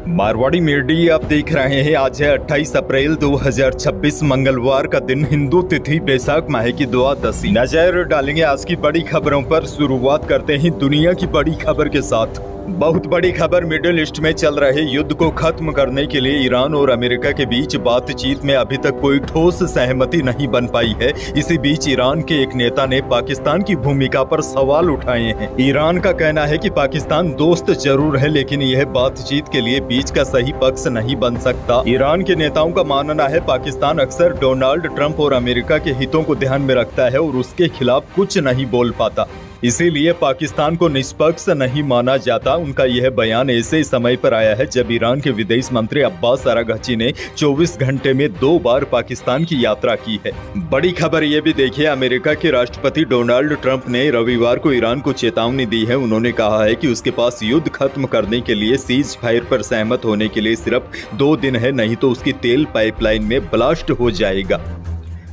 Marwari media आप देख रहे हैं। आज है 28 अप्रैल 2026 मंगलवार का दिन, हिंदू तिथि बैसाख माह की द्वादशी। नजर डालेंगे आज की बड़ी खबरों पर। शुरुआत करते हैं दुनिया की बड़ी खबर के साथ। बहुत बड़ी खबर, मिडिल ईस्ट में चल रहे युद्ध को खत्म करने के लिए ईरान और अमेरिका के बीच बातचीत में अभी तक कोई ठोस सहमति नहीं बन पाई है। इसी बीच ईरान के एक नेता ने पाकिस्तान की भूमिका पर सवाल उठाए हैं। ईरान का कहना है कि पाकिस्तान दोस्त जरूर है, लेकिन यह बातचीत के लिए बीच का सही पक्ष नहीं बन सकता। ईरान के नेताओं का मानना है पाकिस्तान अक्सर डोनाल्ड ट्रंप और अमेरिका के हितों को ध्यान में रखता है और उसके खिलाफ कुछ नहीं बोल पाता, इसीलिए पाकिस्तान को निष्पक्ष नहीं माना जाता। उनका यह बयान ऐसे समय पर आया है जब ईरान के विदेश मंत्री अब्बास अरागची ने 24 घंटे में 2 बार पाकिस्तान की यात्रा की है। बड़ी खबर यह भी देखिए, अमेरिका के राष्ट्रपति डोनाल्ड ट्रंप ने रविवार को ईरान को चेतावनी दी है। उन्होंने कहा है कि उसके पास युद्ध खत्म करने के लिए सीज फायर पर सहमत होने के लिए सिर्फ 2 दिन है, नहीं तो उसकी तेल पाइपलाइन में ब्लास्ट हो जाएगा।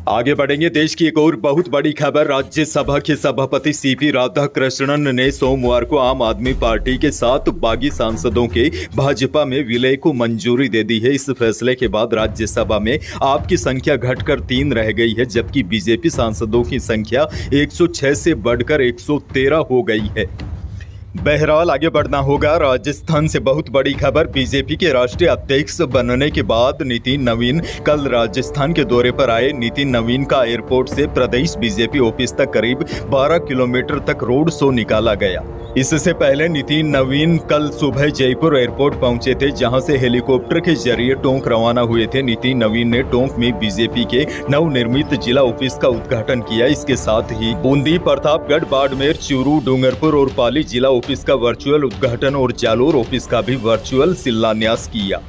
आगे बढ़ेंगे, देश की एक और बहुत बड़ी खबर। राज्यसभा के सभापति सीपी राधाकृष्णन ने सोमवार को आम आदमी पार्टी के 7 बागी सांसदों के भाजपा में विलय को मंजूरी दे दी है। इस फैसले के बाद राज्यसभा में आप की संख्या घटकर 3 रह गई है, जबकि बीजेपी सांसदों की संख्या 106 से बढ़कर 113 हो गई है। बहरहाल आगे बढ़ना होगा। राजस्थान से बहुत बड़ी खबर, बीजेपी के राष्ट्रीय अध्यक्ष बनने के बाद नितिन नवीन कल राजस्थान के दौरे पर आए। नितिन नवीन का एयरपोर्ट से प्रदेश बीजेपी ऑफिस तक करीब 12 किलोमीटर तक रोड शो निकाला गया। इससे पहले नितिन नवीन कल सुबह जयपुर एयरपोर्ट पहुंचे थे, जहां से हेलीकॉप्टर के जरिए टोंक रवाना हुए थे। नितिन नवीन ने टोंक में बीजेपी के नवनिर्मित जिला ऑफिस का उद्घाटन किया। इसके साथ ही बूंदी, प्रतापगढ़, बाड़मेर, चूरू, डूंगरपुर और पाली जिला ऑफिस का वर्चुअल उद्घाटन और जालोर ऑफिस का भी वर्चुअल शिलान्यास किया।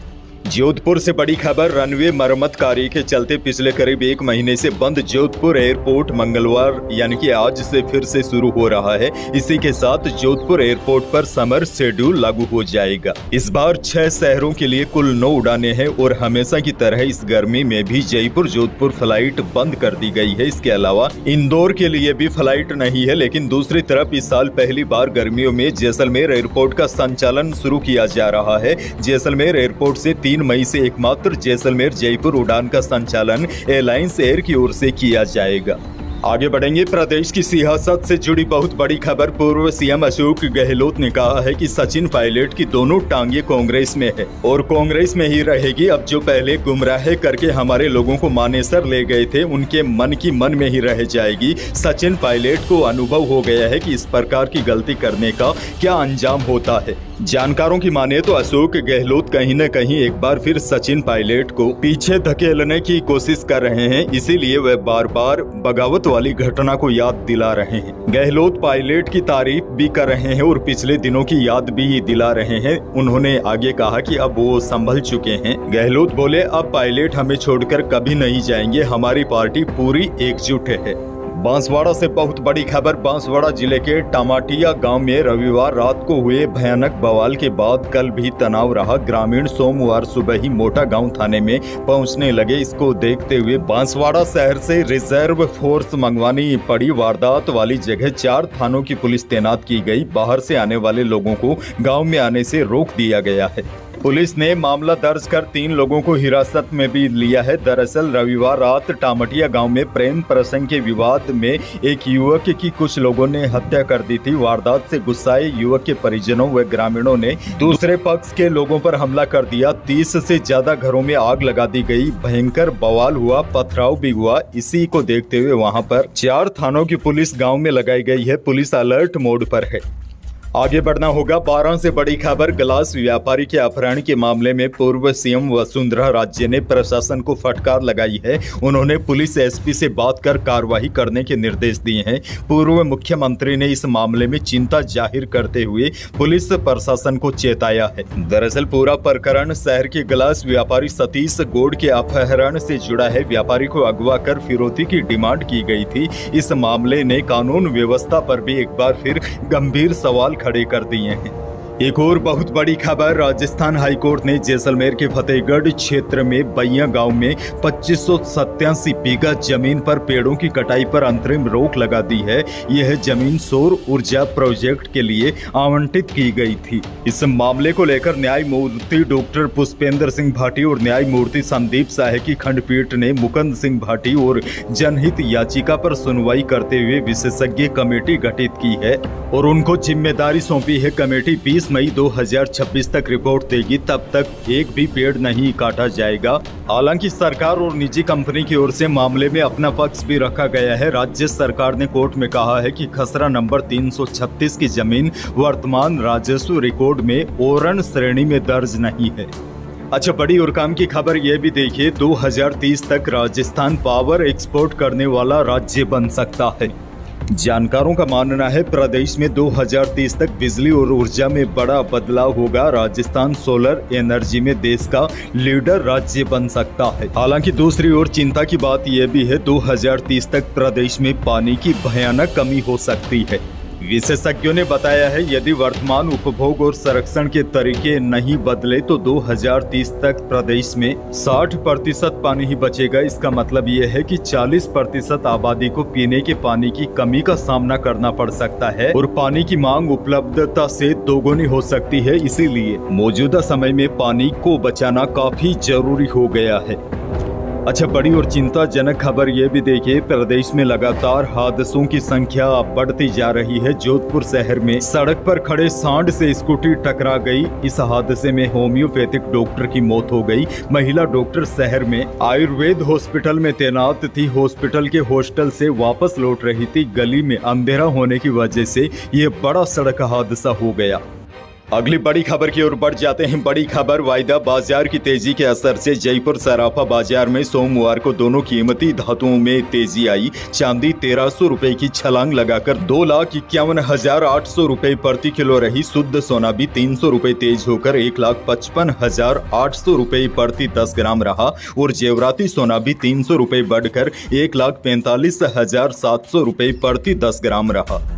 जोधपुर से बड़ी खबर, रनवे मरम्मत कार्य के चलते पिछले करीब 1 महीने से बंद जोधपुर एयरपोर्ट मंगलवार यानी कि आज से फिर से शुरू हो रहा है। इसी के साथ जोधपुर एयरपोर्ट पर समर शेड्यूल लागू हो जाएगा। इस बार 6 शहरों के लिए कुल 9 उड़ानें हैं और हमेशा की तरह इस गर्मी में भी जयपुर जोधपुर फ्लाइट बंद कर दी गई है। इसके अलावा इंदौर के लिए भी फ्लाइट नहीं है, लेकिन दूसरी तरफ इस साल पहली बार गर्मियों में जैसलमेर एयरपोर्ट का संचालन शुरू किया जा रहा है। जैसलमेर एयरपोर्ट से 3 मई से एकमात्र जैसलमेर जयपुर उड़ान का संचालन एयरलाइंस एयर की ओर से किया जाएगा। आगे बढ़ेंगे, प्रदेश की सियासत से जुड़ी बहुत बड़ी खबर। पूर्व सीएम अशोक गहलोत ने कहा है कि सचिन पायलट की दोनों टांगे कांग्रेस में है और कांग्रेस में ही रहेगी। अब जो पहले गुमराह करके हमारे लोगों को मानेसर ले गए थे, उनके मन की मन में ही रह जाएगी। सचिन पायलट को अनुभव हो गया है कि इस प्रकार की गलती करने का क्या अंजाम होता है। जानकारों की माने तो अशोक गहलोत कहीं न कहीं एक बार फिर सचिन पायलट को पीछे धकेलने की कोशिश कर रहे हैं, इसीलिए वह बार बार बगावत वाली घटना को याद दिला रहे हैं। गहलोत पायलट की तारीफ भी कर रहे हैं और पिछले दिनों की याद भी दिला रहे हैं। उन्होंने आगे कहा कि अब वो संभल चुके हैं। गहलोत बोले, अब पायलट हमें छोड़कर कभी नहीं जाएंगे, हमारी पार्टी पूरी एकजुट है। बांसवाड़ा से बहुत बड़ी खबर, बांसवाड़ा जिले के टमाटिया गांव में रविवार रात को हुए भयानक बवाल के बाद कल भी तनाव रहा। ग्रामीण सोमवार सुबह ही मोटा गांव थाने में पहुंचने लगे। इसको देखते हुए बांसवाड़ा शहर से रिजर्व फोर्स मंगवानी पड़ी। वारदात वाली जगह 4 थानों की पुलिस तैनात की गई। बाहर से आने वाले लोगों को गाँव में आने से रोक दिया गया है। पुलिस ने मामला दर्ज कर 3 लोगों को हिरासत में भी लिया है। दरअसल रविवार रात टामटिया गांव में प्रेम प्रसंग के विवाद में एक युवक की कुछ लोगों ने हत्या कर दी थी। वारदात से गुस्साए युवक के परिजनों व ग्रामीणों ने दूसरे पक्ष के लोगों पर हमला कर दिया। 30 से ज्यादा घरों में आग लगा दी गई। भयंकर बवाल हुआ, पथराव भी हुआ। इसी को देखते हुए वहां पर 4 थानों की पुलिस गाँव में लगाई गई है। पुलिस अलर्ट मोड पर है। आगे बढ़ना होगा, 12 से बड़ी खबर, गिलास व्यापारी के अपहरण के मामले में पूर्व सीएम वसुंधरा राजे ने प्रशासन को फटकार लगाई है। उन्होंने पुलिस एसपी से बात कर कार्रवाई करने के निर्देश दिए हैं। पूर्व मुख्यमंत्री ने इस मामले में चिंता जाहिर करते हुए पुलिस प्रशासन को चेताया है। दरअसल पूरा प्रकरण शहर के गिलास व्यापारी सतीश गौड़ के अपहरण से जुड़ा है। व्यापारी को अगवा कर फिरौती की डिमांड की गई थी। इस मामले ने कानून व्यवस्था पर भी एक बार फिर गंभीर सवाल खड़े कर दिए हैं। एक और बहुत बड़ी खबर, राजस्थान हाईकोर्ट ने जैसलमेर के फतेहगढ़ क्षेत्र में बैया गांव में 2587 बीघा जमीन पर पेड़ों की कटाई पर अंतरिम रोक लगा दी है। यह जमीन सौर ऊर्जा प्रोजेक्ट के लिए आवंटित की गई थी। इस मामले को लेकर न्यायमूर्ति डॉक्टर पुष्पेंद्र सिंह भाटी और न्यायमूर्ति संदीप साहे की खंडपीठ ने मुकुंद सिंह भाटी और जनहित याचिका पर सुनवाई करते हुए विशेषज्ञ कमेटी गठित की है और उनको जिम्मेदारी सौंपी है। कमेटी 20 मई 2026 तक रिपोर्ट देगी, तब तक एक भी पेड़ नहीं काटा जाएगा। हालांकि सरकार और निजी कंपनी की ओर से मामले में अपना पक्ष भी रखा गया है। राज्य सरकार ने कोर्ट में कहा है कि खसरा नंबर 336 की जमीन वर्तमान राजस्व रिकॉर्ड में ओरन श्रेणी में दर्ज नहीं है। अच्छा, बड़ी और काम की खबर यह भी देखिए, 2030 तक राजस्थान पावर एक्सपोर्ट करने वाला राज्य बन सकता है। जानकारों का मानना है प्रदेश में 2030 तक बिजली और ऊर्जा में बड़ा बदलाव होगा। राजस्थान सोलर एनर्जी में देश का लीडर राज्य बन सकता है। हालांकि दूसरी ओर चिंता की बात यह भी है, 2030 तक प्रदेश में पानी की भयानक कमी हो सकती है। विशेषज्ञों ने बताया है, यदि वर्तमान उपभोग और संरक्षण के तरीके नहीं बदले तो 2030 तक प्रदेश में 60% पानी ही बचेगा। इसका मतलब यह है कि 40% आबादी को पीने के पानी की कमी का सामना करना पड़ सकता है और पानी की मांग उपलब्धता से दोगुनी हो सकती है। इसीलिए मौजूदा समय में पानी को बचाना काफी जरूरी हो गया है। अच्छा, बड़ी और चिंताजनक खबर यह भी देखिए, प्रदेश में लगातार हादसों की संख्या बढ़ती जा रही है। जोधपुर शहर में सड़क पर खड़े सांड से स्कूटी टकरा गई। इस हादसे में होम्योपैथिक डॉक्टर की मौत हो गई। महिला डॉक्टर शहर में आयुर्वेद हॉस्पिटल में तैनात थी। हॉस्पिटल के हॉस्टल से वापस लौट रही थी। गली में अंधेरा होने की वजह से यह बड़ा सड़क हादसा हो गया। अगली बड़ी खबर की ओर बढ़ जाते हैं। बड़ी खबर, वायदा बाजार की तेजी के असर से जयपुर सराफा बाजार में सोमवार को दोनों कीमती धातुओं में तेजी आई। चांदी 1300 रुपए की छलांग लगाकर 2,51,800 रुपए प्रति किलो रही। शुद्ध सोना भी 300 रुपए तेज होकर 1,55,800 रुपए प्रति 10 ग्राम रहा और जेवराती सोना भी 300 रुपए बढ़कर 1,45,700 रुपए प्रति 10 ग्राम रहा।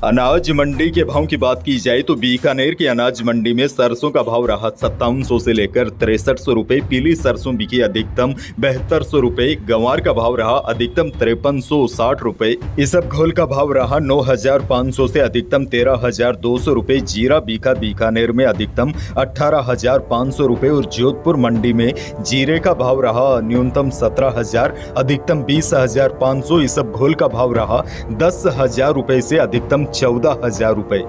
अनाज मंडी के भाव की बात की जाए तो बीकानेर की अनाज मंडी में सरसों का भाव रहा 5700 से लेकर 6300 रुपए। पीली सरसों बिकी अधिकतम 7200 रुपए। गंवार का भाव रहा अधिकतम 5360 रुपए। इसबगोल का भाव रहा 9500 से अधिकतम 13200 रुपए। जीरा बीका बीकानेर में अधिकतम 18500 रुपए और जोधपुर मंडी में जीरे का भाव रहा न्यूनतम 17000, अधिकतम 20500। इसबगोल का भाव रहा 10000 रुपए से अधिकतम 14,000 रुपए।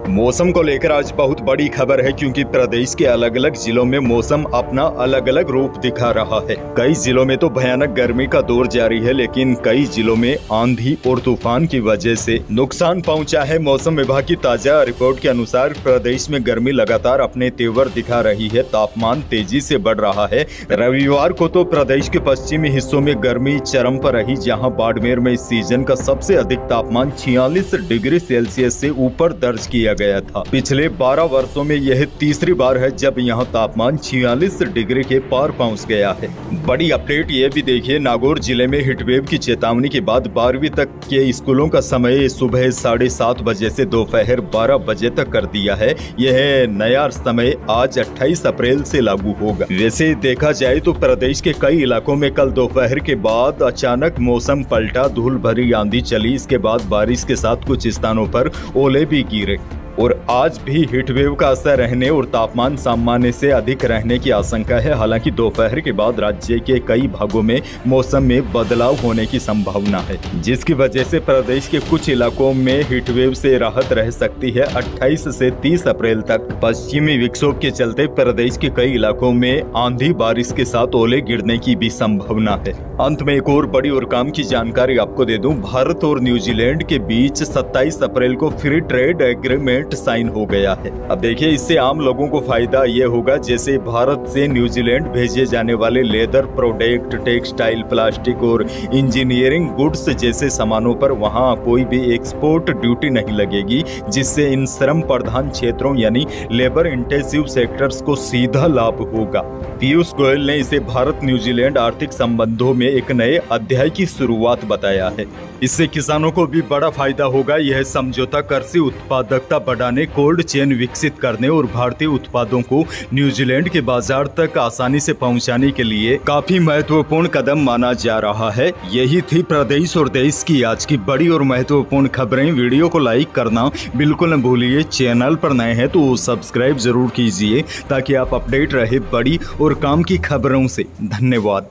मौसम को लेकर आज बहुत बड़ी खबर है, क्योंकि प्रदेश के अलग अलग जिलों में मौसम अपना अलग अलग रूप दिखा रहा है। कई जिलों में तो भयानक गर्मी का दौर जारी है, लेकिन कई जिलों में आंधी और तूफान की वजह से नुकसान पहुंचा है। मौसम विभाग की ताजा रिपोर्ट के अनुसार प्रदेश में गर्मी लगातार अपने तेवर दिखा रही है। तापमान तेजी से बढ़ रहा है। रविवार को तो प्रदेश के पश्चिमी हिस्सों में गर्मी चरम पर रही, जहाँ बाड़मेर में इस सीजन का सबसे अधिक तापमान 46 डिग्री सेल्सियस से ऊपर दर्ज किया गया था। पिछले 12 वर्षों में यह तीसरी बार है जब यहां तापमान 46 डिग्री के पार पहुंच गया है। बड़ी अपडेट ये भी देखिए, नागौर जिले में हीटवेव की चेतावनी के बाद 12वीं तक के स्कूलों का समय सुबह 7:30 बजे से दोपहर 12 बजे तक कर दिया है। यह नया समय आज 28 अप्रैल से लागू होगा। वैसे देखा जाए तो प्रदेश के कई इलाकों में कल दोपहर के बाद अचानक मौसम पलटा, धूल भरी आंधी चली। इसके बाद बारिश के साथ कुछ स्थानों पर ओले भी गिरे और आज भी हीटवेव का असर रहने और तापमान सामान्य से अधिक रहने की आशंका है। हालांकि दोपहर के बाद राज्य के कई भागों में मौसम में बदलाव होने की संभावना है, जिसकी वजह से प्रदेश के कुछ इलाकों में हीटवेव से राहत रह सकती है। 28 से 30 अप्रैल तक पश्चिमी विक्षोभ के चलते प्रदेश के कई इलाकों में आंधी बारिश के साथ ओले गिरने की भी संभावना है। अंत में एक और बड़ी और काम की जानकारी आपको दे दूं, भारत और न्यूजीलैंड के बीच 27 अप्रैल को फ्री ट्रेड एग्रीमेंट साइन हो गया है। अब देखिए, इससे आम लोगों को फायदा ये होगा, जैसे भारत से न्यूजीलैंड भेजे जाने वाले लेदर प्रोडक्ट, टेक्सटाइल, प्लास्टिक और इंजीनियरिंग गुड्स जैसे सामानों पर वहां कोई भी एक्सपोर्ट ड्यूटी नहीं लगेगी, जिससे इन श्रम प्रधान क्षेत्रों यानी लेबर इंटेंसिव सेक्टर्स को सीधा लाभ होगा। पीयूष गोयल ने इसे भारत न्यूजीलैंड आर्थिक संबंधों में एक नए अध्याय की शुरुआत बताया है। इससे किसानों को भी बड़ा फायदा होगा। यह समझौता कृषि उत्पादकता कनाडा ने कोल्ड चेन विकसित करने और भारतीय उत्पादों को न्यूजीलैंड के बाजार तक आसानी से पहुंचाने के लिए काफी महत्वपूर्ण कदम माना जा रहा है। यही थी प्रदेश और देश की आज की बड़ी और महत्वपूर्ण खबरें। वीडियो को लाइक करना बिल्कुल न भूलिए। चैनल पर नए हैं तो सब्सक्राइब जरूर कीजिए ताकि आप अपडेट रहे बड़ी और काम की खबरों से। धन्यवाद।